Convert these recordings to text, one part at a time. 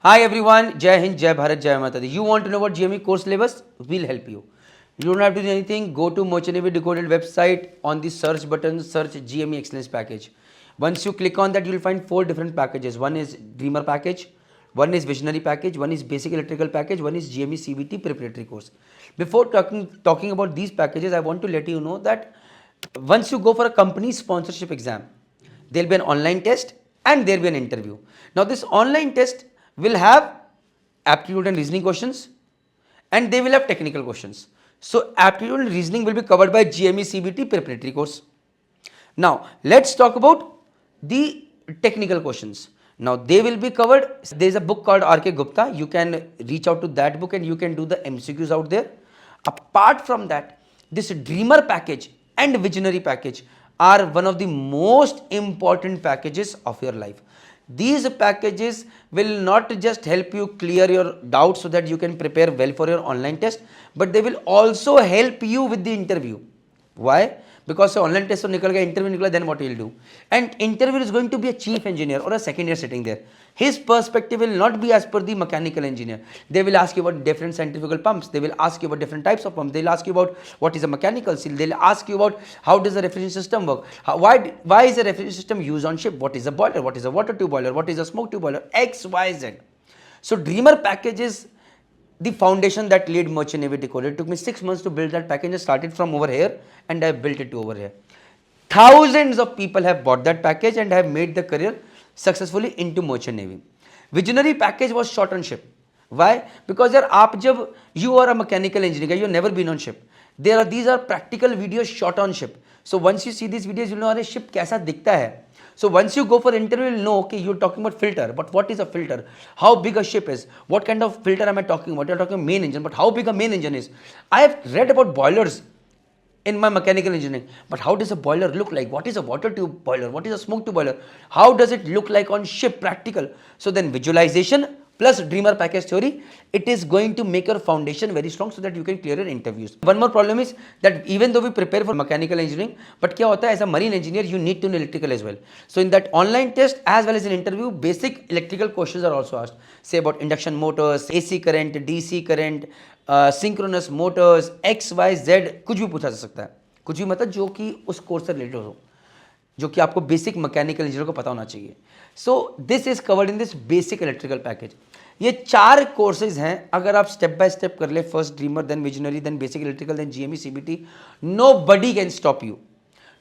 Hi everyone, Jai Hind, Jai Bharat, Jai Mata Di. You want to know what GME course syllabus? We'll help you. You don't have to do anything. Go to Merchant Navy Decoded website. On the search button, search GME Excellence Package. Once you click on that, you'll find 4 different packages. One is Dreamer Package, one is Visionary Package, one is Basic Electrical Package, one is GME CVT Preparatory Course. Before talking about these packages, I want to let you know that once you go for a company sponsorship exam, there'll be an online test and there'll be an interview. Now this online test will have aptitude and reasoning questions and they will have technical questions. So aptitude and reasoning will be covered by GME CBT preparatory course. Now let's talk about the technical questions. Now they will be covered. There is a book called R.K. Gupta. You can reach out to that book and you can do the MCQs out there. Apart from that, this Dreamer package and Visionary package are one of the most important packages of your life. These packages will not just help you clear your doubts so that you can prepare well for your online test, but they will also help you with the interview. Why? Because online test तो निकल गया, interview निकला, then what will do? And interview is going to be a chief engineer or a second year sitting there. His perspective will not be as per the mechanical engineer. They will ask you about different centrifugal pumps. They will ask you about different types of pumps. They will ask you about what is a mechanical seal. They will ask you about how does the refrigeration system work. Why is the refrigeration system used on ship? What is a boiler? What is a water tube boiler? What is a smoke tube boiler? X, Y, Z. So Dreamer package is the foundation that laid Merchant Navy Decoded. It took me 6 months to build that package. I started from over here and I built it to over here. Thousands of people have bought that package and have made the career successfully into Merchant Navy. Visionary package was shot on ship. Why? Because you are a mechanical engineer, you have never been on ship. These are practical videos shot on ship. So once you see these videos, you know a ship kaisa dikhta hai. So once you go for interview, you'll know, okay, you're talking about filter, but what is a filter? How big a ship is? What kind of filter am I talking about? You're talking main engine, but how big a main engine is? I have read about boilers in my mechanical engineering, but how does a boiler look like? What is a water tube boiler? What is a smoke tube boiler? How does it look like on ship practical? So then visualization plus Dreamer package theory, it is going to make your foundation very strong so that you can clear your interviews. One more problem is that even though we prepare for mechanical engineering, but kya hota hai, as a marine engineer, you need to know electrical as well. So in that online test as well as in interview, basic electrical questions are also asked. Say about induction motors, AC current, DC current, synchronous motors, X, Y, Z, कुछ भी पूछा जा सकता है. कुछ भी मतलब जो कि उस कोर्स से रिलेटेड हो, जो कि आपको बेसिक मैकेनिकल इंजीनियर को पता होना चाहिए. So this is covered in this basic electrical package. ये 4 कोर्सेज हैं. अगर आप स्टेप बाय स्टेप कर ले, first dreamer, then visionary, then basic electrical, then GME CBT, nobody can stop you.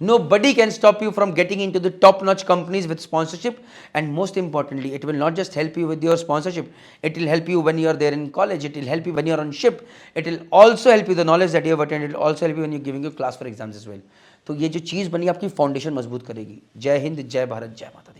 Nobody can stop you from getting into the top-notch companies with sponsorship, and most importantly, it will not just help you with your sponsorship. It will help you when you are there in college. It will help you when you are on ship. It will also help you the knowledge that you have attained. It will also help you when you are giving your class for exams as well. तो ये जो चीज़ बनी आपकी foundation मजबूत करेगी. जय हिंद, जय भारत, जय माता.